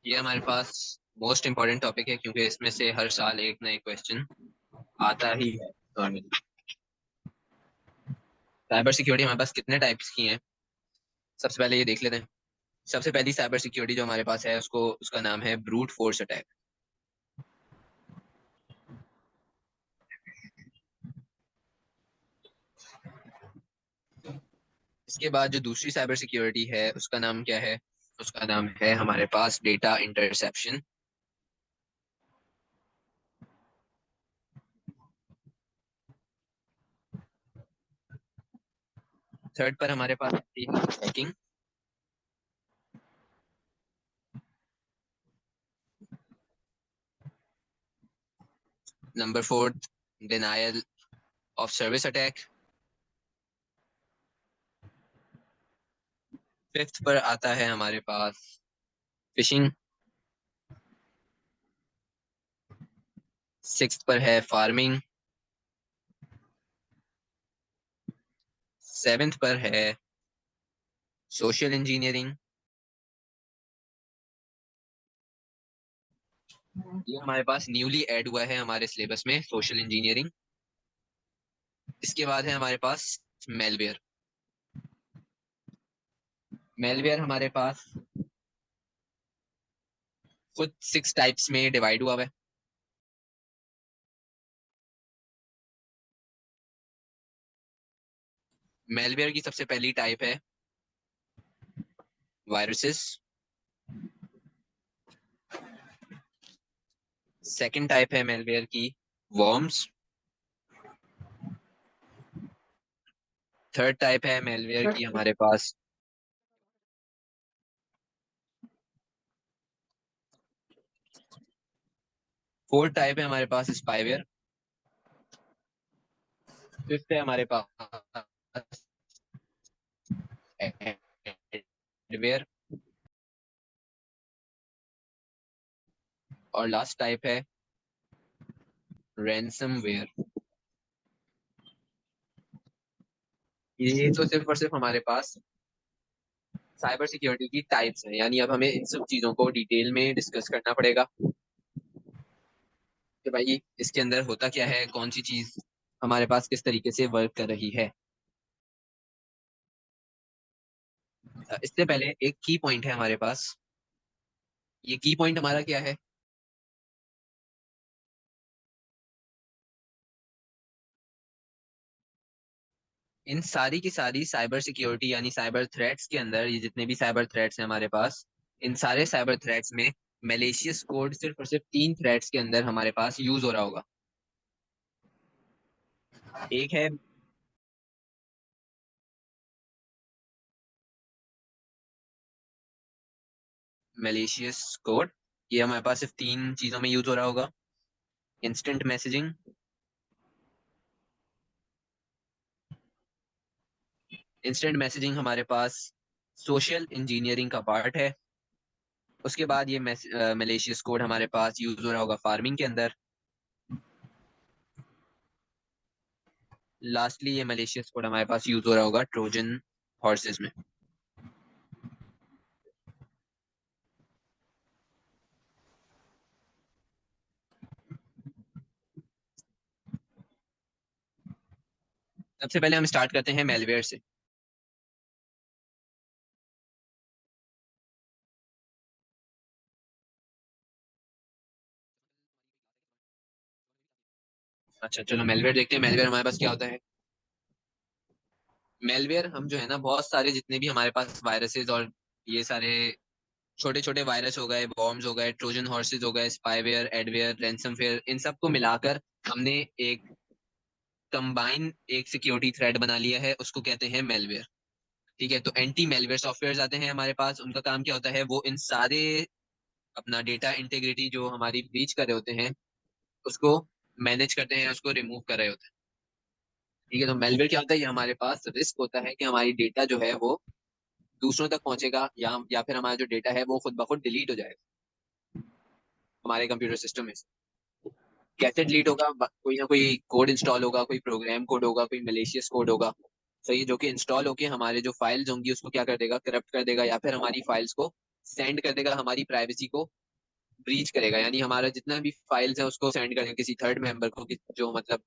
ये हमारे पास most important topic है क्योंकि इसमें से हर साल एक ना एक क्वेश्चन आता ही है नॉर्मली। साइबर सिक्योरिटी हमारे पास कितने टाइप्स की हैं, सबसे पहले ये देख लेते हैं। सबसे पहली साइबर सिक्योरिटी जो हमारे पास है उसका नाम है ब्रूट फोर्स अटैक। इसके बाद जो दूसरी साइबर सिक्योरिटी है उसका नाम क्या है? उसका नाम है हमारे पास डेटा इंटरसेप्शन। थर्ड पर हमारे पास आती है hacking. Number fourth, denial of service attack. Fifth पर आता है हमारे पास फिशिंग। सिक्स्थ पर है फार्मिंग। सेवेंथ पर है सोशल इंजीनियरिंग। ये हमारे पास न्यूली ऐड हुआ है हमारे सिलेबस में, सोशल इंजीनियरिंग। इसके बाद है हमारे पास मेलवेयर। मेलवेयर हमारे पास खुद 6 टाइप्स में डिवाइड हुआ है। मेलवेयर की सबसे पहली टाइप है वायरसेस। सेकंड टाइप है मेलवेयर की वर्म्स। थर्ड टाइप है मेलवेयर की हमारे पास फोर्थ टाइप है हमारे पास स्पाईवेयर। फिफ्थ है हमारे पास एडवेयर। और लास्ट टाइप है रैंसमवेयर। ये तो सिर्फ और सिर्फ हमारे पास साइबर सिक्योरिटी की टाइप्स हैं, यानी अब हमें इन सब चीजों को डिटेल में डिस्कस करना पड़ेगा कि भाई इसके अंदर होता क्या है, कौन सी चीज हमारे पास किस तरीके से वर्क कर रही है। इससे पहले एक की पॉइंट है हमारे पास। ये की पॉइंट हमारा क्या है? इन सारी की सारी साइबर सिक्योरिटी यानी साइबर थ्रेट्स के अंदर, ये जितने भी साइबर थ्रेट्स हैं हमारे पास, इन सारे साइबर थ्रेट्स में मेलेशियस कोड सिर्फ और सिर्फ 3 थ्रेट्स के अंदर हमारे पास यूज हो रहा होगा। एक है मेलेशियस कोड, ये हमारे पास सिर्फ 3 चीजों में यूज हो रहा होगा। इंस्टेंट मैसेजिंग, इंस्टेंट मैसेजिंग हमारे पास सोशल इंजीनियरिंग का पार्ट है। उसके बाद ये मलेशियस कोड हमारे पास यूज हो रहा होगा फार्मिंग के अंदर। लास्टली ये मलेशियस कोड हमारे पास यूज हो रहा होगा ट्रोजन हॉर्सेस में। सबसे पहले हम स्टार्ट करते हैं मेलवेयर से। अच्छा चलो मेलवेयर देखते हैं। मेलवेयर हमारे पास क्या होता है? मेलवेयर हम जो है ना, बहुत सारे जितने भी हमारे पास वायरसेस और ये सारे छोटे छोटे वायरस हो गए, बॉम्ब्स हो गए, ट्रोजन हॉर्सेस हो गए, स्पाईवेयर, एडवेयर, रैंसमवेयर, इन सबको मिलाकर हमने एक कंबाइन एक सिक्योरिटी थ्रेड बना लिया है, उसको कहते हैं मेलवेयर। ठीक है, तो एंटी मेलवेयर सॉफ्टवेयर आते हैं हमारे पास। उनका काम क्या होता है? वो इन सारे अपना डेटा इंटीग्रिटी जो हमारी ब्रीच कर रहे होते हैं उसको मैनेज करते हैं, उसको रिमूव कर रहे होते हैं। ठीक है, तो मेलवेयर क्या होता है? ये हमारे पास रिस्क होता है कि हमारी डेटा जो है वो दूसरों तक पहुंचेगा, या फिर हमारा जो डेटा है वो खुद ब खुद डिलीट हो जाएगा हमारे कंप्यूटर सिस्टम में से। कैसे डिलीट होगा? कोई ना कोई कोड इंस्टॉल होगा, कोई प्रोग्राम कोड होगा, कोई मलेशियस कोड होगा, सही, जो कि इंस्टॉल होके हमारे जो फाइल्स होंगी उसको क्या कर देगा? करप्ट कर देगा, या फिर हमारी फाइल्स को सेंड कर देगा, हमारी प्राइवेसी को ब्रीच करेगा, यानी हमारा जितना भी फाइल्स है उसको सेंड करेगा किसी थर्ड मेंबर को, जो मतलब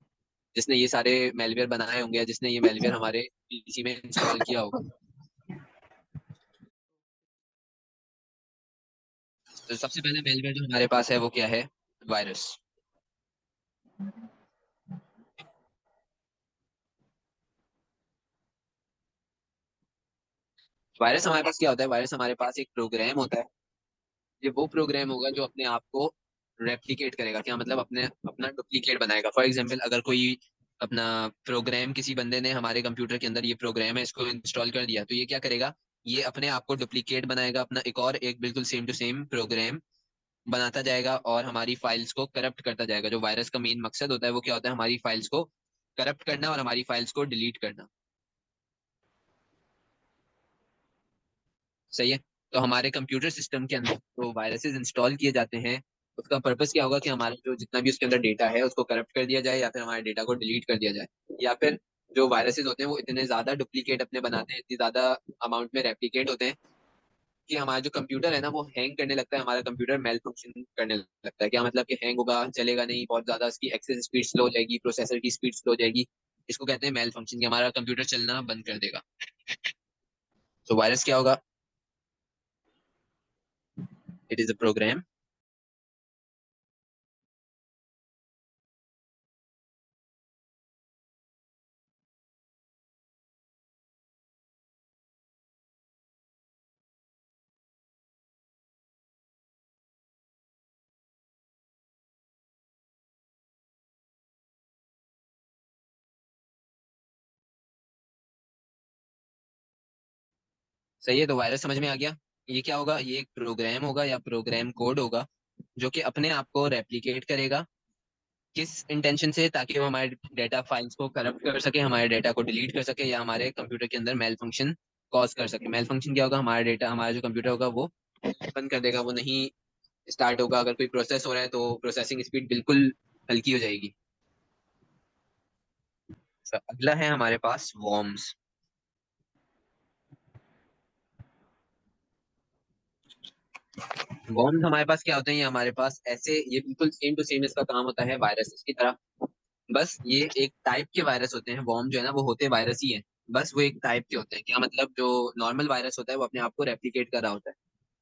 जिसने ये सारे मेलवेयर बनाए होंगे या जिसने ये मेलवेयर हमारे पीसी में इंस्टॉल किया होगा। तो सबसे पहले मेलवेयर जो हमारे पास है वो क्या है? वायरस। वायरस हमारे पास क्या होता है? वायरस हमारे पास एक प्रोग्राम होता है। ये वो प्रोग्राम होगा जो अपने आप को रेप्लिकेट करेगा। क्या मतलब? अपने अपना डुप्लीकेट बनाएगा। फॉर एग्जांपल, अगर कोई अपना प्रोग्राम, किसी बंदे ने हमारे कंप्यूटर के अंदर ये प्रोग्राम है, इसको इंस्टॉल कर दिया, तो ये क्या करेगा? ये अपने आप को डुप्लीकेट बनाएगा, अपना एक और एक बिल्कुल सेम टू सेम प्रोग्राम बनाता जाएगा और हमारी फाइल्स को करप्ट करता जाएगा। जो वायरस का मेन मकसद होता है वो क्या होता है? हमारी फाइल्स को करप्ट करना और हमारी फाइल्स को डिलीट करना। सही है। तो हमारे कंप्यूटर सिस्टम के अंदर जो वायरसेस इंस्टॉल किए जाते हैं, उसका पर्पस क्या होगा कि हमारा जो जितना भी उसके अंदर डेटा है उसको करप्ट कर दिया जाए, या फिर हमारे डेटा को डिलीट कर दिया जाए, या फिर जो वायरसेस होते हैं वो इतने ज्यादा डुप्लीकेट अपने बनाते हैं, इतनी ज्यादा अमाउंट में रेप्लिकेट होते हैं कि हमारा जो कंप्यूटर है ना वो हैंग करने लगता है, हमारा कंप्यूटर मेल फंक्शन करने लगता है। क्या मतलब? कि हैंग होगा, चलेगा नहीं, बहुत ज्यादा इसकी एक्सेस स्पीड स्लो हो जाएगी, प्रोसेसर की स्पीड स्लो हो जाएगी। इसको कहते हैं मेल फंक्शन, कि हमारा कंप्यूटर चलना बंद कर देगा। तो वायरस क्या होगा? It is a program. सही है। तो वायरस समझ में आ गया। ये क्या होगा? ये एक प्रोग्राम होगा या प्रोग्राम कोड होगा जो कि अपने आप को रेप्लिकेट करेगा। किस इंटेंशन से? ताकि वो हमारे डेटा फाइल्स को करप्ट कर सके, हमारे डेटा को डिलीट कर सके, या हमारे कंप्यूटर के अंदर मेल फंक्शन कॉज कर सके। मेल फंक्शन क्या होगा? हमारा डेटा, हमारा जो कंप्यूटर होगा वो बंद कर देगा, वो नहीं स्टार्ट होगा। अगर कोई प्रोसेस हो रहा है तो प्रोसेसिंग स्पीड बिल्कुल हल्की हो जाएगी। अगला है हमारे पास वॉर्म्स। वॉर्म्स हमारे पास क्या होते हैं? ये हमारे पास ऐसे, ये बिल्कुल सेम टू सेम इसका काम होता है वायरस की तरह। बस ये एक टाइप के वायरस होते हैं। वॉर्म जो है ना वो होते वायरस ही है, बस वो एक टाइप के होते हैं। क्या मतलब? जो नॉर्मल वायरस होता है वो अपने आप को रेप्लिकेट कर रहा होता है।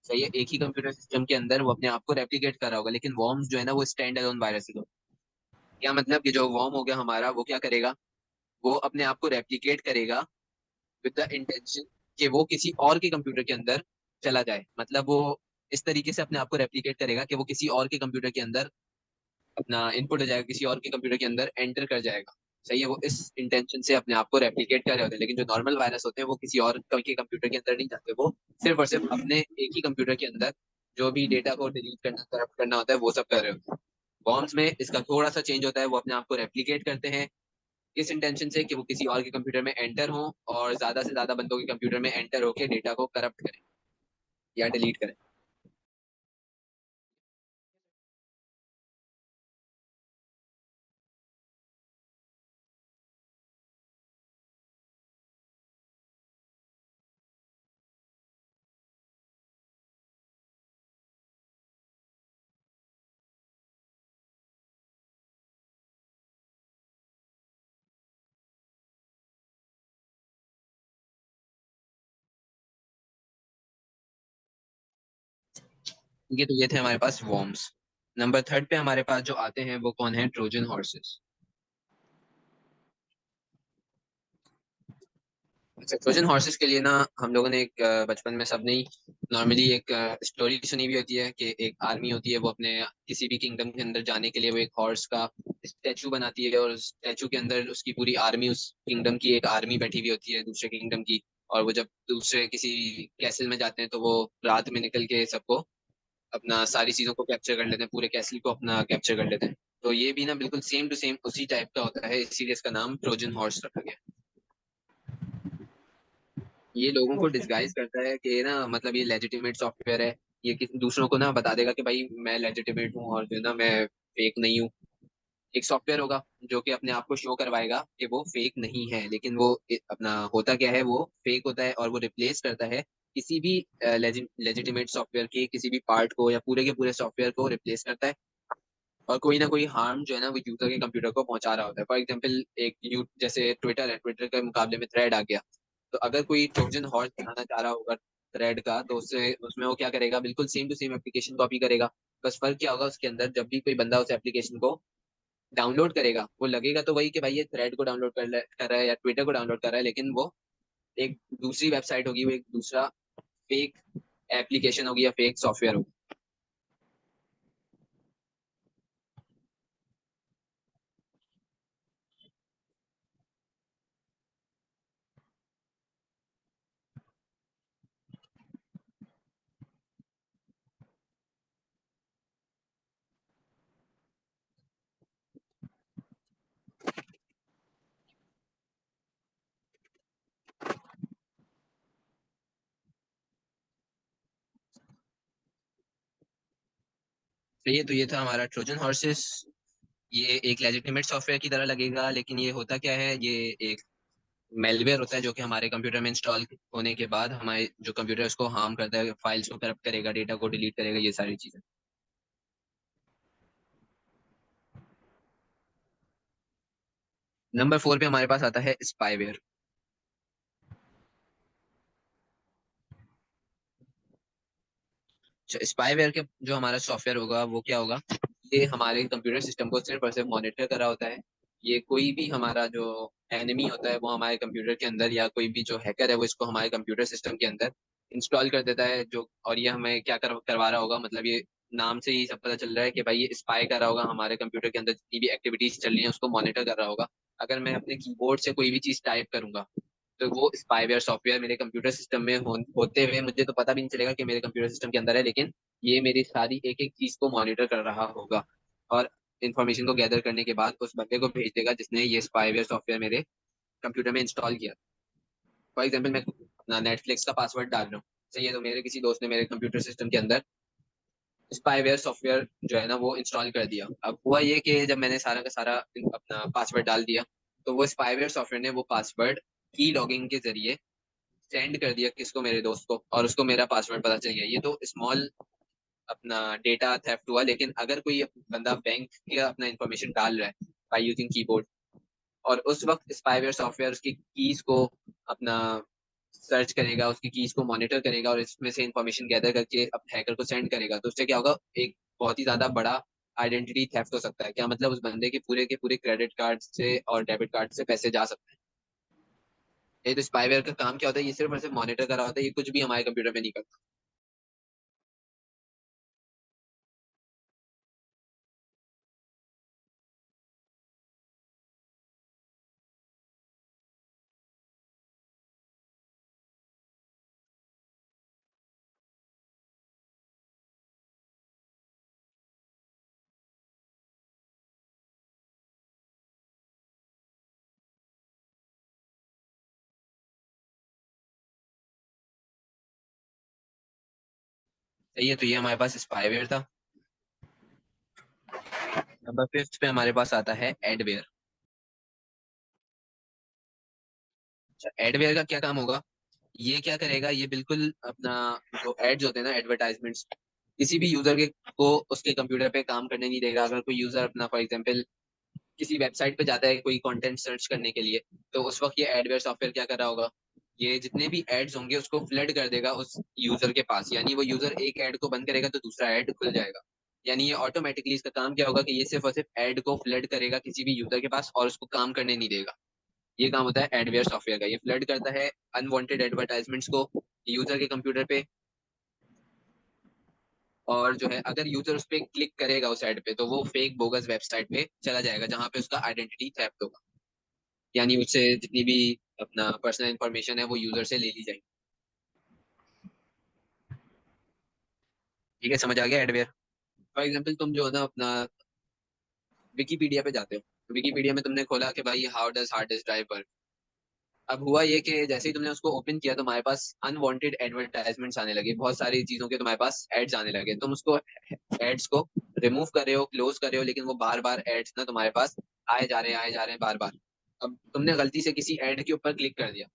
सही है, एक ही कंप्यूटर सिस्टम के अंदर वो अपने आप को रेप्लिकेट कर रहा होगा, लेकिन वॉर्म्स जो है ना वो स्टैंड अलोन वायरसेस होते हैं। क्या मतलब? कि जो वॉर्म हो गया हमारा, वो क्या करेगा? वो अपने आप को रेप्लिकेट करेगा विद द इंटेंशन कि वो किसी और के कंप्यूटर के अंदर चला जाए। मतलब वो इस तरीके से अपने आप को रेप्लिकेट करेगा कि वो किसी और के कंप्यूटर के अंदर अपना इनपुट हो जाएगा, किसी और के कंप्यूटर के अंदर एंटर कर जाएगा। सही है, वो इस इंटेंशन से अपने आप को रेप्लिकेट कर रहे होते हैं। लेकिन जो नॉर्मल वायरस होते हैं वो किसी और के कंप्यूटर के अंदर नहीं जाते, वो सिर्फ और सिर्फ अपने एक ही कंप्यूटर के अंदर जो भी डेटा को डिलीट करना, करप्ट करना होता है, वो सब कर रहे होते हैं। बॉम्ब्स में इसका थोड़ा सा चेंज होता है, वो अपने आप को रेप्लिकेट करते हैं इस इंटेंशन से कि वो किसी और के कंप्यूटर में एंटर हो और ज्यादा से ज्यादा बंदों के कंप्यूटर में एंटर होकर डेटा को करप्ट करें या डिलीट करें। ये तो ये थे हमारे पास वॉर्म्स। नंबर थर्ड पे हमारे पास जो आते हैं वो कौन है? Trojan horses. अच्छा, ट्रोजन हॉर्सेस के लिए ना हम लोगों ने एक बचपन में सबने ही नॉर्मली एक स्टोरी सुनी भी होती है कि एक आर्मी होती है, वो अपने किसी भी किंगडम के अंदर जाने के लिए वो एक हॉर्स का स्टैचू बनाती है, और उस स्टैचू के अंदर उसकी पूरी आर्मी, उस किंगडम की एक आर्मी बैठी हुई होती है दूसरे किंगडम की। और वो जब दूसरे किसी कैसल में जाते हैं तो वो रात में निकल के सबको अपना सारी चीजों को कैप्चर कर लेते हैं, पूरे कैसल को अपना कैप्चर कर लेते हैं। तो ये भी ना बिल्कुल सेम टू सेम उसी टाइप का होता है, इसीलिए इसका नाम ट्रोजन हॉर्स रखा गया। ये लोगों को डिस्गाइज करता है कि ना, मतलब ये लेजिटिमेट सॉफ्टवेयर है। ये किसी दूसरों को ना बता देगा कि भाई मैं लेजिटिमेट हूँ और जो है ना मैं फेक नहीं हूँ। एक सॉफ्टवेयर होगा जो कि अपने आप को शो करवाएगा कि वो फेक नहीं है, लेकिन वो अपना होता क्या है? वो फेक होता है और वो रिप्लेस करता है किसी भी लेजिटिमेट सॉफ्टवेयर के किसी भी पार्ट को या पूरे के पूरे सॉफ्टवेयर को रिप्लेस करता है, और कोई ना कोई हार्म जो है ना वो यूजर के कंप्यूटर को पहुंचा रहा होता है। फॉर एग्जाम्पल एक जैसे ट्विटर है, ट्विटर के मुकाबले में थ्रेड आ गया, तो अगर कोई ट्रोजन हॉर्स बनाना चाह रहा होगा थ्रेड का, तो उससे उसमें वो क्या करेगा, बिल्कुल same to same application copy करेगा। बस फर्क क्या होगा, उसके अंदर जब भी कोई बंदा उस एप्लीकेशन को डाउनलोड करेगा, वो लगेगा तो वही कि भाई ये थ्रेड को डाउनलोड कर रहा है या ट्विटर को डाउनलोड कर रहा है, लेकिन वो एक दूसरी वेबसाइट होगी, वो एक दूसरा फेक एप्लीकेशन होगी या फेक सॉफ्टवेयर होगी। तो ये था हमारा ट्रोजन हॉर्सेस। ये एक लेजिटिमेट सॉफ्टवेयर की तरह लगेगा, लेकिन ये होता क्या है, ये एक मेलवेयर होता है जो कि हमारे कंप्यूटर में इंस्टॉल होने के बाद हमारे जो कंप्यूटर है उसको हार्म करता है, फाइल्स को करप्ट करेगा, डेटा को डिलीट करेगा, ये सारी चीजें। नंबर 4 पे हमारे पास आता है स्पाईवेयर। स्पाईवेयर के जो हमारा सॉफ्टवेयर होगा वो क्या होगा, ये हमारे कंप्यूटर सिस्टम को सिर्फ और सिर्फ मॉनिटर कर रहा होता है। ये कोई भी हमारा जो एनिमी होता है वो हमारे कंप्यूटर के अंदर, या कोई भी जो हैकर है वो इसको हमारे कंप्यूटर सिस्टम के अंदर इंस्टॉल कर देता है, जो और ये हमें क्या करवा रहा होगा, मतलब ये नाम से ही सब पता चल रहा है कि भाई ये स्पाई कर रहा होगा, हमारे कंप्यूटर के अंदर जितनी भी एक्टिविटीज चल रही है उसको मॉनिटर कर रहा होगा। अगर मैं अपने कीबोर्ड से कोई भी चीज टाइप करूंगा, तो वो स्पाईवेयर सॉफ्टवेयर मेरे कंप्यूटर सिस्टम में होते हुए मुझे तो पता भी नहीं चलेगा कि मेरे कंप्यूटर सिस्टम के अंदर है, लेकिन ये मेरी सारी एक एक चीज को मॉनिटर कर रहा होगा, और इन्फॉर्मेशन को गैदर करने के बाद उस बंदे को भेज देगा जिसने ये स्पाईवेयर सॉफ्टवेयर मेरे कंप्यूटर में इंस्टॉल किया। फॉर एग्जाम्पल मैं अपना नेटफ्लिक्स का पासवर्ड डाल रहा हूँ, सही है, तो मेरे किसी दोस्त ने मेरे कंप्यूटर सिस्टम के अंदर स्पाईवेयर सॉफ्टवेयर जो है ना वो इंस्टॉल कर दिया। अब हुआ ये कि जब मैंने सारा का सारा अपना पासवर्ड डाल दिया, तो वो स्पाईवेयर सॉफ्टवेयर ने वो पासवर्ड की लॉगिंग के जरिए सेंड कर दिया किसको, मेरे दोस्त को, और उसको मेरा पासवर्ड पता चल गया। ये तो स्मॉल अपना डेटा थेफ्ट हुआ, लेकिन अगर कोई बंदा बैंक का अपना इंफॉर्मेशन डाल रहा है बाय यूजिंग कीबोर्ड, और उस वक्त स्पाईवेयर सॉफ्टवेयर उसकी कीज को अपना सर्च करेगा, उसकी कीज को मॉनिटर करेगा और इसमें से इंफॉर्मेशन गैदर करके अब हैकर को सेंड करेगा, तो उससे क्या होगा, एक बहुत ही ज्यादा बड़ा आइडेंटिटी थेफ्ट हो सकता है। क्या मतलब, उस बंदे के पूरे क्रेडिट कार्ड से और डेबिट कार्ड से पैसे जा सकते हैं। ये तो स्पाईवेयर का काम क्या होता है, ये सिर्फ और सिर्फ मॉनिटर कर रहा होता है, ये कुछ भी हमारे कंप्यूटर में नहीं करता। सही है, तो ये हमारे पास स्पाईवेयर था। नंबर 5 पे हमारे पास आता है एडवेयर। अच्छा, एडवेयर का क्या काम होगा, ये क्या करेगा, ये बिल्कुल अपना जो एड्स होते हैं ना, एडवर्टाइजमेंट्स, किसी भी यूजर के को उसके कंप्यूटर पे काम करने नहीं देगा। अगर कोई यूजर अपना फॉर एग्जांपल किसी वेबसाइट पे जाता है कोई कंटेंट सर्च करने के लिए, तो उस वक्त ये एडवेयर सॉफ्टवेयर क्या कर रहा होगा, ये जितने भी एड्स होंगे उसको फ्लड कर देगा उस यूजर के पास, यानी वो यूजर एक ऐड को बंद करेगा तो दूसरा ऐड खुल जाएगा। यानी ये ऑटोमेटिकली, इसका काम क्या होगा कि ये सिर्फ और सिर्फ ऐड को फ्लड करेगा किसी भी यूजर के पास और उसको काम करने नहीं देगा। ये काम होता है एडवेयर सॉफ्टवेयर का, ये फ्लड करता है अनवांटेड एडवर्टाइजमेंट्स को यूजर के कंप्यूटर पे। और जो है, अगर यूजर उस पर क्लिक करेगा उस ऐड पे, तो वो फेक बोगस वेबसाइट पे चला जाएगा जहां पे उसका आइडेंटिटी थेफ्ट होगा, यानी उससे जितनी भी अपना पर्सनल इंफॉर्मेशन है वो यूजर से ले ली जाएगी। ठीक है, समझ आ गया एडवेयर। फॉर एग्जाम्पल तुम जो है ना अपना विकीपीडिया पे जाते हो, विकीपीडिया में तुमने खोला कि भाई how does hard disk drive work. अब हुआ ये कि जैसे ही तुमने उसको ओपन किया तो हमारे पास अनवांटेड एडवर्टाइजमेंट्स आने लगे, बहुत सारी चीजों के तुम्हारे पास एड्स आने लगे। तुम उसको एड्स को रिमूव कर रहे हो, क्लोज कर रहे हो, लेकिन वो बार बार एड्स ना तुम्हारे पास आए जा रहे हैं, आए जा रहे हैं बार बार। अब तुमने गलती से किसी एड के ऊपर क्लिक कर दिया,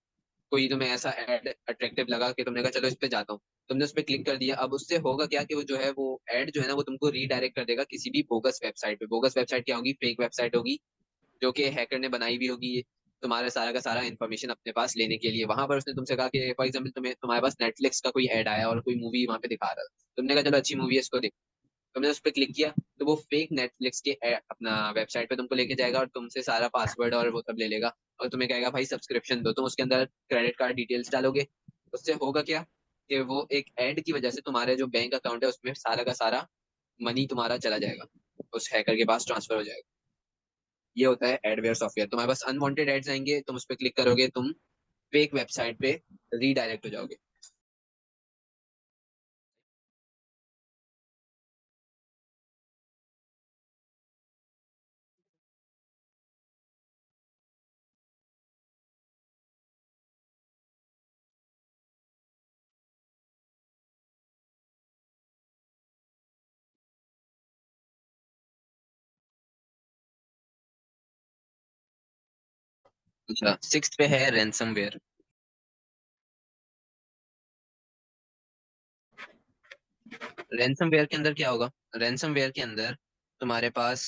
कोई तुम्हें ऐसा एड अट्रैक्टिव लगा कि तुमने कहा चलो इस पे जाता हूँ, तुमने उस पर क्लिक कर दिया। अब उससे होगा क्या कि वो जो है वो एड जो है ना वो तुमको रीडायरेक्ट कर देगा किसी भी बोगस वेबसाइट पे। बोगस वेबसाइट क्या होगी? फेक वेबसाइट होगी, जो कि हैकर ने बनाई हुई होगी तुम्हारा सारा का सारा इन्फॉर्मेशन अपने पास लेने के लिए। वहां पर उसने तुमसे कहा कि फॉर एग्जाम्पल तुम्हारे पास नेटफ्लिक्स का कोई ऐड आया और कोई मूवी वहां पे दिखा रहा था, तुमने कहा चलो अच्छी मूवी है इसको देख, तुमने उस पर क्लिक किया, तो वो फेक नेटफ्लिक्स के अपना वेबसाइट पे तुमको लेके जाएगा और तुमसे सारा पासवर्ड और वो सब ले लेगा और तुम्हें कहेगा भाई सब्सक्रिप्शन दो। तुम उसके अंदर क्रेडिट कार्ड डिटेल्स डालोगे, उससे होगा क्या कि वो एक ऐड की वजह से तुम्हारे जो बैंक अकाउंट है उसमें सारा का सारा मनी तुम्हारा चला जाएगा, उस हैकर के पास ट्रांसफर हो जाएगा। ये होता है एडवेयर सॉफ्टवेयर। तुम्हारे पास अनवांटेड एड्स आएंगे, तुम उस पर क्लिक करोगे, तुम फेक वेबसाइट पे रीडायरेक्ट हो जाओगे। अच्छा, सिक्स पे है रैंसमवेयर। रैंसमवेयर के अंदर क्या होगा? रैंसमवेयर के अंदर तुम्हारे पास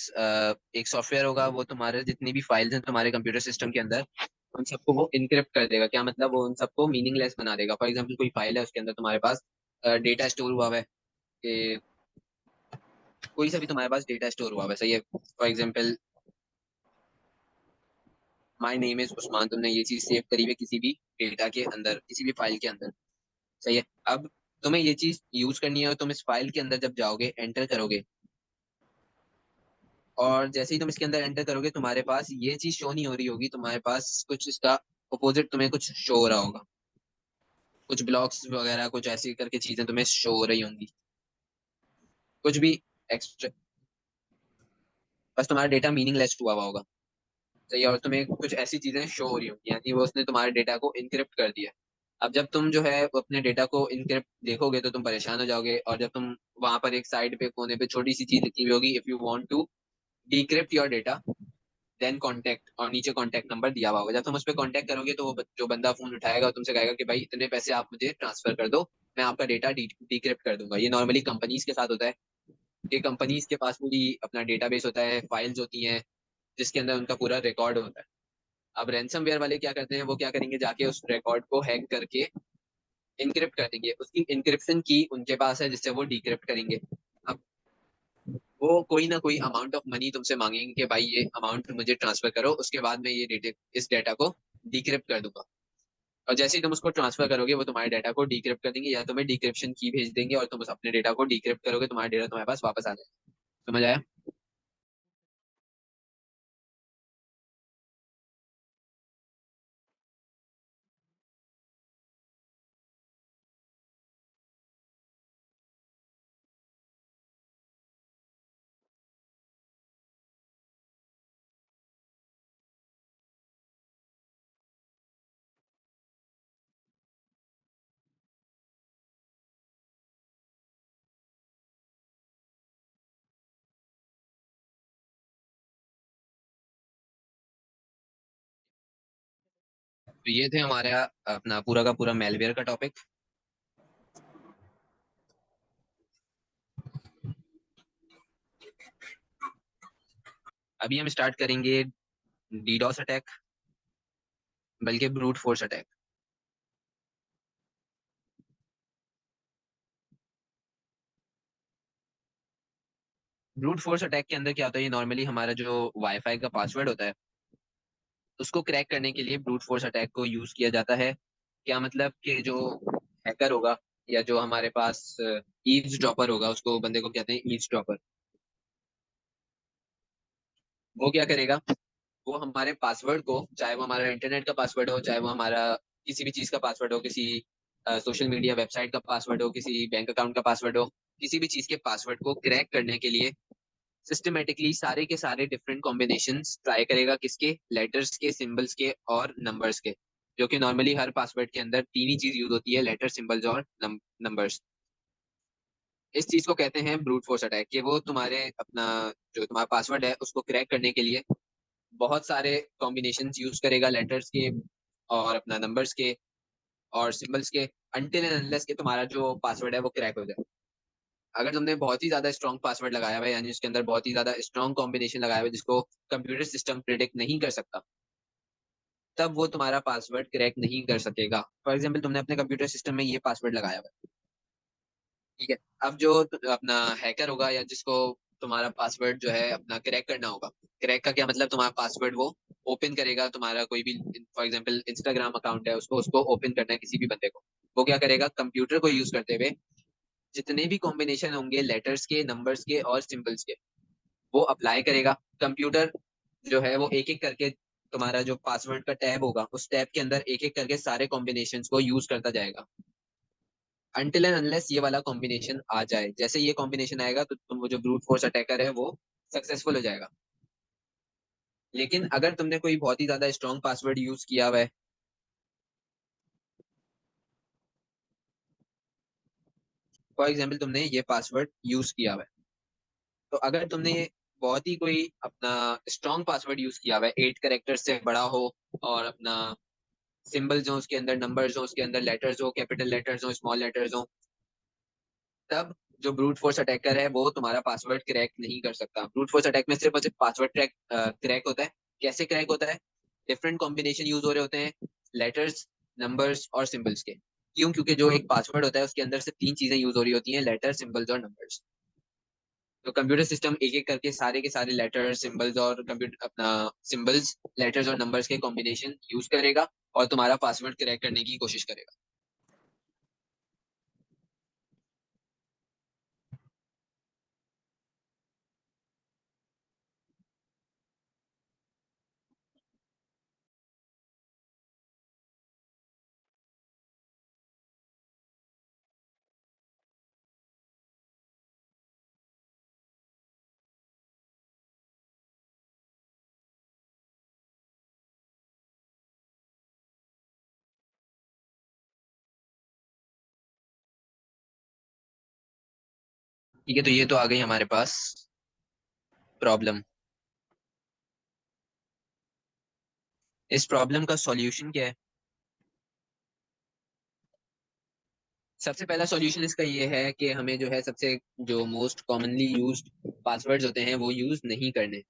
एक सॉफ्टवेयर होगा, वो तुम्हारे जितनी भी फाइल्स हैं तुम्हारे कंप्यूटर सिस्टम के अंदर उन सबको वो इनक्रिप्ट कर देगा। क्या मतलब? वो उन सबको मीनिंगलेस बना देगा। फॉर एग्जाम्पल कोई फाइल है उसके अंदर तुम्हारे पास डेटा स्टोर हुआ हुआ है कि कोई सा भी तुम्हारे पास डेटा स्टोर हुआ हुआ है, सही है। For example my name is Usman, तुमने ये चीज सेव करी है किसी भी डेटा के अंदर, किसी भी फाइल के अंदर, सही है। अब तुम्हें ये चीज यूज करनी है और तुम इस फाइल के अंदर जब जाओगे एंटर करोगे, और जैसे ही तुम इसके अंदर एंटर करोगे तुम्हारे पास ये चीज शो नहीं हो रही होगी, तुम्हारे पास कुछ इसका अपोजिट तुम्हें कुछ शो हो रहा होगा, कुछ ब्लॉक्स वगैरह कुछ ऐसी करके चीजें तुम्हें शो हो रही होंगी, कुछ भी एक्स्ट्रा, बस तुम्हारा डेटा मीनिंगलेस हुआ हुआ होगा, सही है। और तुम्हें कुछ ऐसी चीजें शो हो रही होंगी, यानी वो उसने तुम्हारे डेटा को इनक्रिप्ट कर दिया। अब जब तुम जो है वो अपने डेटा को इनक्रिप्ट देखोगे तो तुम परेशान हो जाओगे, और जब तुम वहां पर एक साइड पे कोने पे छोटी सी चीज लिखी हुई होगी, if you want to decrypt your data then contact, और नीचे कॉन्टेक्ट नंबर दिया हुआ होगा। जब तुम उस पर कॉन्टेक्ट करोगे तो वो जो बंदा फोन उठाएगा और तुमसे कहेगा कि भाई इतने पैसे आप मुझे ट्रांसफर कर दो, मैं आपका डेटा डिक्रिप्ट कर दूंगा। ये नॉर्मली कंपनीज के साथ होता है कि कंपनीज के पास पूरी अपना डेटाबेस होता है, फाइल्स होती हैं जिसके अंदर उनका पूरा रिकॉर्ड होता है। अब रैंसमवेयर वाले क्या करते हैं, वो क्या करेंगे, जाके उस रिकॉर्ड को हैक करके इनक्रिप्ट कर देंगे। उसकी इनक्रिप्शन की उनके पास है जिससे वो डिक्रिप्ट करेंगे। अब वो कोई ना कोई अमाउंट ऑफ मनी तुमसे मांगेंगे कि भाई ये अमाउंट मुझे ट्रांसफर करो, उसके बाद मैं ये डेटे इस डेटा को डिक्रिप्ट कर दूंगा। और जैसे ही तुम उसको ट्रांसफर करोगे वो तुम्हारे डेटा को डिक्रिप्ट कर देंगे, या तुम्हें डिक्रिप्शन की भेज देंगे और तुम उस अपने डेटा को डिक्रिप्ट करोगे, तुम्हारा डेटा तुम्हारे पास वापस आ जाएगा। समझ आया? तो ये थे हमारा अपना पूरा का पूरा मेलवेयर का टॉपिक। अभी हम स्टार्ट करेंगे डीडोस अटैक, बल्कि brute force attack. Brute force attack के अंदर क्या होता है, ये नॉर्मली हमारा जो वाईफाई का पासवर्ड होता है उसको क्रैक करने के लिए ब्रूट फोर्स अटैक को यूज किया जाता है। क्या मतलब कि जो हैकर होगा या जो हमारे पास ईव्स ड्रॉपर होगा, उसको बंदे को कहते हैं ईव्स ड्रॉपर, वो क्या करेगा, वो हमारे पासवर्ड को, चाहे वो हमारा इंटरनेट का पासवर्ड हो, चाहे वो हमारा किसी भी चीज का पासवर्ड हो, किसी सोशल मीडिया वेबसाइट का पासवर्ड हो, किसी बैंक अकाउंट का पासवर्ड हो, किसी भी चीज के पासवर्ड को क्रैक करने के लिए सिस्टमेटिकली सारे के सारे डिफरेंट कॉम्बिनेशंस ट्राई करेगा, किसके? लेटर्स के, सिंबल्स के और नंबर्स के, जो कि नॉर्मली हर पासवर्ड के अंदर तीन ही चीज यूज होती है, लेटर, सिंबल्स और नंबर्स। इस चीज को कहते हैं ब्रूट फोर्स अटैक, कि वो तुम्हारे अपना जो तुम्हारा पासवर्ड है उसको क्रैक करने के लिए बहुत सारे कॉम्बिनेशंस यूज करेगा, लेटर्स के और अपना नंबर्स के, और सिंबल्स के, अनटिल एंड अनलेस के तुम्हारा जो पासवर्ड है वो क्रैक हो जाए। अगर तुमने बहुत ही ज्यादा स्ट्रॉन्ग पासवर्ड लगाया हुआ है, यानी उसके अंदर बहुत ही ज्यादा स्ट्रॉन्ग कॉम्बिनेशन लगाया हुआ है जिसको कंप्यूटर सिस्टम प्रिडिक्ट नहीं कर सकता, तब वो तुम्हारा पासवर्ड क्रैक नहीं कर सकेगा। फॉर एग्जाम्पल तुमने अपने कंप्यूटर सिस्टम में ये पासवर्ड लगाया हुआ है, ठीक है। अब जो अपना हैकर होगा या जिसको तुम्हारा पासवर्ड जो है अपना क्रैक करना होगा, क्रैक का क्या मतलब, तुम्हारा पासवर्ड वो ओपन करेगा, तुम्हारा कोई भी फॉर एग्जांपल इंस्टाग्राम अकाउंट है उसको उसको ओपन करना है किसी भी बंदे को, वो क्या करेगा, कंप्यूटर को यूज करते हुए जितने भी कॉम्बिनेशन होंगे लेटर्स के, नंबर्स के और सिंबल्स के, वो अप्लाई करेगा। कंप्यूटर जो है वो एक एक करके तुम्हारा जो पासवर्ड का टैब होगा उस टैब के अंदर एक एक करके सारे कॉम्बिनेशंस को यूज करता जाएगा, अनटिल एंड अनलेस ये वाला कॉम्बिनेशन आ जाए। जैसे ये कॉम्बिनेशन आएगा तो तुम वो जो ब्रूट फोर्स अटैकर है वो सक्सेसफुल हो जाएगा। लेकिन अगर तुमने कोई बहुत ही ज्यादा स्ट्रॉन्ग पासवर्ड यूज किया हुआ है, फॉर एग्जाम्पल तुमने ये पासवर्ड यूज किया हुआ है, तो अगर तुमने ये बहुत ही कोई अपना स्ट्रॉन्ग पासवर्ड यूज किया हुआ है, 8 कैरेक्टर से बड़ा हो, और अपना सिंबल्स हो उसके अंदर, नंबर्स हो उसके अंदर, लेटर्स हो, कैपिटल लेटर्स हो, स्मॉल लेटर्स हो, तब जो ब्रूट फोर्स अटैकर है वो तुम्हारा पासवर्ड क्रैक नहीं कर सकता। ब्रूट फोर्स अटैक में सिर्फ और सिर्फ पासवर्ड क्रैक होता है। कैसे क्रैक होता है, डिफरेंट कॉम्बिनेशन यूज हो रहे होते हैं, लेटर्स, नंबर्स और सिंबल्स के। क्यों? क्योंकि जो एक पासवर्ड होता है उसके अंदर से 3 चीजें यूज हो रही होती हैं, लेटर, सिंबल्स और नंबर्स। तो कंप्यूटर सिस्टम एक एक करके सारे के सारे लेटर, सिंबल्स और कंप्यूटर अपना सिंबल्स, लेटर्स और नंबर्स के कॉम्बिनेशन यूज करेगा और तुम्हारा पासवर्ड क्रैक करने की कोशिश करेगा। ठीक है, तो ये तो आ गई हमारे पास प्रॉब्लम। इस प्रॉब्लम का सॉल्यूशन क्या है? सबसे पहला सॉल्यूशन इसका ये है कि हमें जो है सबसे जो मोस्ट कॉमनली यूज्ड पासवर्ड्स होते हैं वो यूज नहीं करने।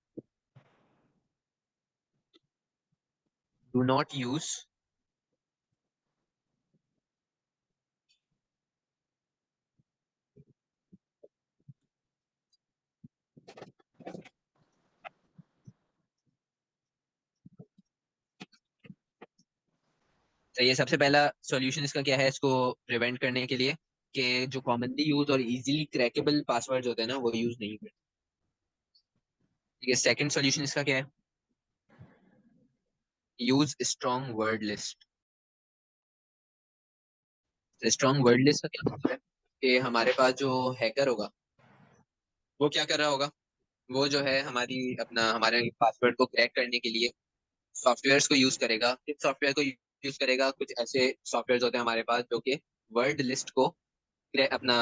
डू नॉट यूज तो ये सबसे पहला सॉल्यूशन इसका क्या है, इसको प्रिवेंट करने के लिए, कि जो कॉमनली यूज और इजीली क्रैकेबल पासवर्ड्स होते हैं ना वो यूज नहीं करते। ठीक है, सेकंड सॉल्यूशन इसका क्या है, use strong word list. Strong word list का क्या मतलब है, कि हमारे पास जो हैकर होगा वो क्या कर रहा होगा, वो जो है हमारी अपना हमारे पासवर्ड को क्रैक करने के लिए सॉफ्टवेयर्स को यूज करेगा। किस सॉफ्टवेयर को यूज करेगा, कुछ ऐसे सॉफ्टवेयर होते हैं हमारे पास जो कि वर्ड लिस्ट को अपना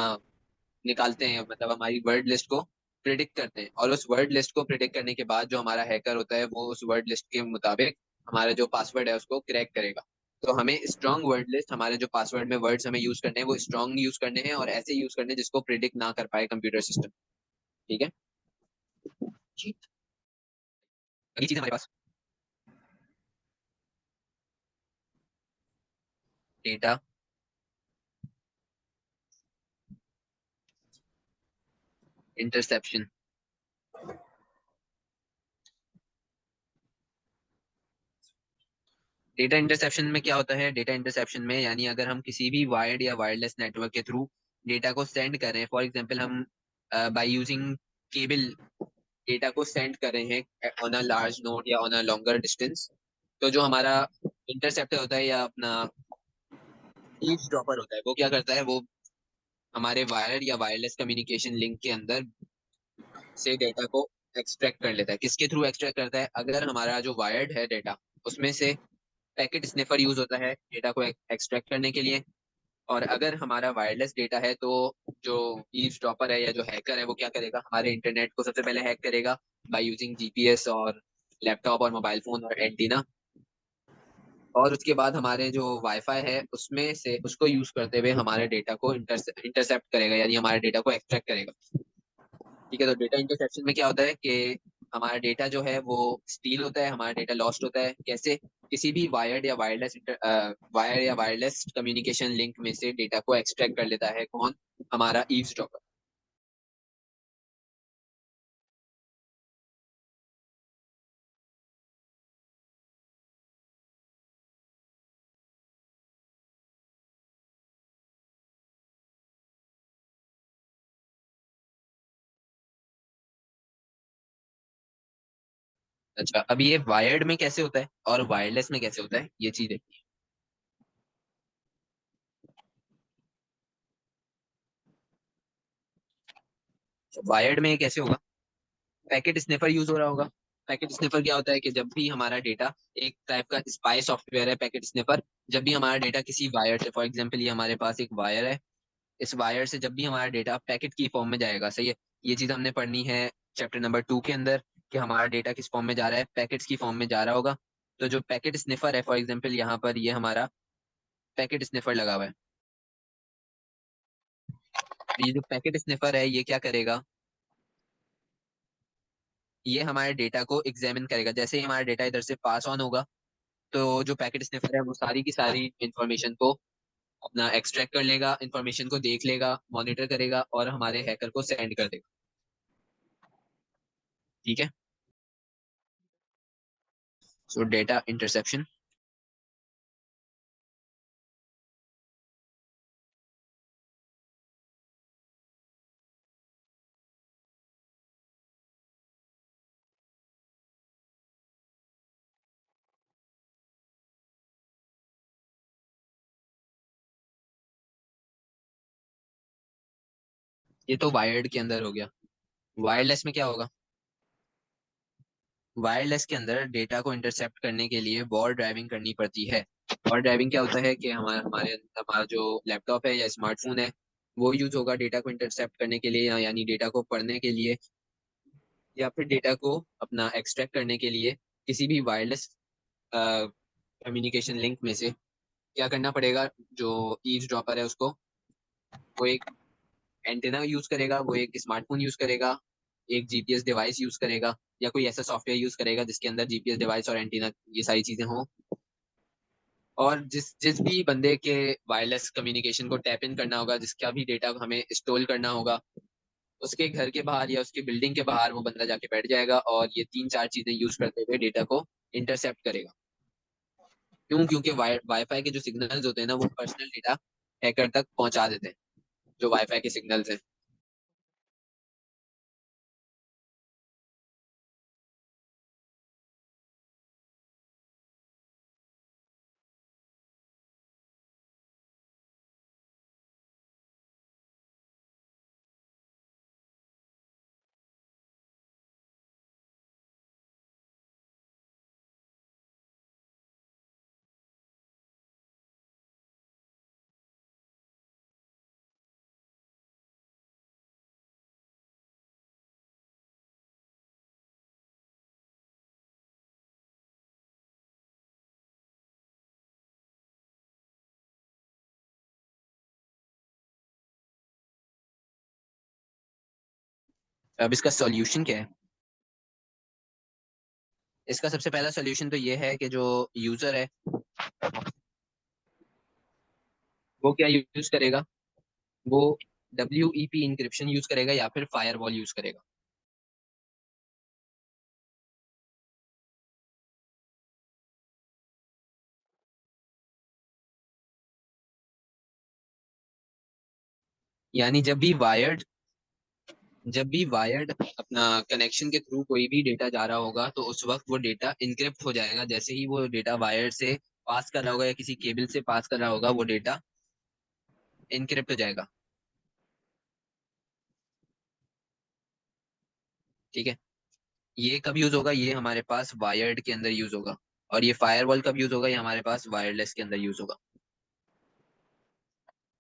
निकालते हैं, मतलब हमारी वर्ड लिस्ट को प्रिडिक्ट करते हैं, और उस वर्ड लिस्ट को प्रिडिक्ट करने के बाद जो हमारा हैकर होता है वो उस वर्ड लिस्ट के मुताबिक हमारा जो पासवर्ड है उसको क्रैक करेगा। तो हमें स्ट्रॉन्ग वर्ड लिस्ट, हमारे जो पासवर्ड में वर्ड्स हमें यूज करने हैं वो स्ट्रॉन्ग यूज करने हैं और ऐसे यूज करने हैं जिसको प्रिडिक्ट ना कर पाए कंप्यूटर सिस्टम। ठीक है जी। अगली चीज हमारे पास डेटा इंटरसेप्शन। डेटा इंटरसेप्शन में क्या होता है, डेटा इंटरसेप्शन में यानी अगर हम किसी भी वायर्ड या वायरलेस नेटवर्क के थ्रू डेटा को सेंड कर रहे हैं, फॉर एग्जांपल हम बाय यूजिंग केबल डेटा को सेंड कर रहे हैं ऑन अ लार्ज नोड या ऑन अ लॉन्गर डिस्टेंस, तो जो हमारा इंटरसेप्टर होता है या अपना ईव्सड्रॉपर होता है वो क्या करता है, वो हमारे वायर्ड या वायरलेस कम्युनिकेशन लिंक के अंदर से डेटा को एक्सट्रैक्ट कर लेता है। किसके थ्रू एक्सट्रैक्ट करता है, अगर हमारा जो वायर्ड है डेटा उसमें से पैकेट स्निफर यूज होता है डेटा को एक्सट्रैक्ट करने के लिए, और अगर हमारा वायरलेस डेटा है तो जो ईव्सड्रॉपर है या जो हैकर है वो क्या करेगा, हमारे इंटरनेट को सबसे पहले हैक करेगा बाय यूजिंग जीपीएस और लैपटॉप और मोबाइल फोन और एंटीना। और उसके बाद हमारे जो वाईफाई है उसमें से उसको यूज करते हुए हमारे डेटा को इंटरसेप्ट करेगा, यानी हमारे डेटा को एक्सट्रैक्ट करेगा। ठीक है, तो डेटा इंटरसेप्शन में क्या होता है कि हमारा डेटा जो है वो स्टील होता है, हमारा डेटा लॉस्ट होता है। कैसे? किसी भी वायर या वायरलेस कम्युनिकेशन लिंक में से डेटा को एक्सट्रैक्ट कर लेता है कौन? हमारा ईव्सड्रॉपर। अच्छा, अब ये वायर्ड में कैसे होता है और वायरलेस में कैसे होता है, ये चीज है। वायर्ड में ये कैसे होगा? पैकेट स्निफर यूज हो रहा होगा। पैकेट स्निफर क्या होता है कि जब भी हमारा डेटा, एक टाइप का स्पाई सॉफ्टवेयर है पैकेट स्निफर, जब भी हमारा डेटा किसी वायर से, फॉर एग्जांपल ये हमारे पास एक वायर है, इस वायर से जब भी हमारा डेटा पैकेट की फॉर्म में जाएगा, सही है, ये चीज हमने पढ़नी है चैप्टर नंबर 2 के अंदर, कि हमारा डेटा किस फॉर्म में जा रहा है, पैकेट्स की फॉर्म में जा रहा होगा। तो जो पैकेट स्निफर है, फॉर एग्जांपल यहाँ पर ये हमारा पैकेट स्निफर लगा हुआ है। तो ये जो पैकेट स्निफर है ये क्या करेगा? ये हमारे डेटा को एग्जामिन करेगा। जैसे ही हमारा डेटा इधर से पास ऑन होगा, तो जो पैकेट स्निफर है वो सारी की सारी इंफॉर्मेशन को अपना एक्सट्रैक्ट कर लेगा, इंफॉर्मेशन को देख लेगा, मॉनिटर करेगा और हमारे हैकर को सेंड कर देगा। ठीक है, सो डेटा इंटरसेप्शन। ये तो वायर्ड के अंदर हो गया। वायरलेस में क्या होगा? वायरलेस के अंदर डेटा को इंटरसेप्ट करने के लिए वॉर ड्राइविंग करनी पड़ती है। वॉर ड्राइविंग क्या होता है कि हमारा हमारे हमारा जो लैपटॉप है या स्मार्टफोन है, वो यूज होगा डेटा को इंटरसेप्ट करने के लिए, यानी डेटा को पढ़ने के लिए, या फिर डेटा को अपना एक्सट्रैक्ट करने के लिए किसी भी वायरलेस कम्युनिकेशन लिंक में से। क्या करना पड़ेगा? जो ईज ड्रॉपर है उसको, वो एक एंटेना यूज करेगा, वो एक स्मार्टफोन यूज करेगा, एक जीपीएस डिवाइस यूज करेगा, या कोई ऐसा सॉफ्टवेयर यूज करेगा जिसके अंदर जीपीएस डिवाइस और एंटीना ये सारी चीजें हों। और जिस जिस भी बंदे के वायरलेस कम्युनिकेशन को टैप इन करना होगा, जिसका भी डेटा हमें स्टोर करना होगा, उसके घर के बाहर या उसके बिल्डिंग के बाहर वो बंदा जाके बैठ जाएगा और ये तीन चार चीजें यूज करते हुए डेटा को इंटरसेप्ट करेगा। क्यों? क्योंकि वाईफाई के जो सिग्नल्स होते हैं ना, वो पर्सनल डेटा हैकर तक पहुंचा देते हैं, जो वाईफाई के सिग्नल्स हैं। अब इसका सॉल्यूशन क्या है? इसका सबसे पहला सॉल्यूशन तो ये है कि जो यूजर है वो क्या यूज करेगा? वो WEP इंक्रिप्शन यूज करेगा या फिर फायरवॉल यूज करेगा। यानी जब भी वायर्ड अपना कनेक्शन के थ्रू कोई भी डेटा जा रहा होगा, तो उस वक्त वो डेटा इनक्रिप्ट हो जाएगा। जैसे ही वो डेटा वायर से पास कर रहा होगा या किसी केबल से पास कर रहा होगा, वो डेटा इनक्रिप्ट हो जाएगा। ठीक है, ये कब यूज होगा? ये हमारे पास वायर्ड के अंदर यूज होगा। और ये फायरवॉल कब यूज होगा? ये हमारे पास वायरलेस के अंदर यूज होगा।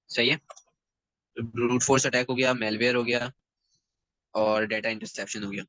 सही है, ब्रूट फोर्स अटैक हो गया, मेलवेयर हो गया और डेटा इंटरसेप्शन हो गया।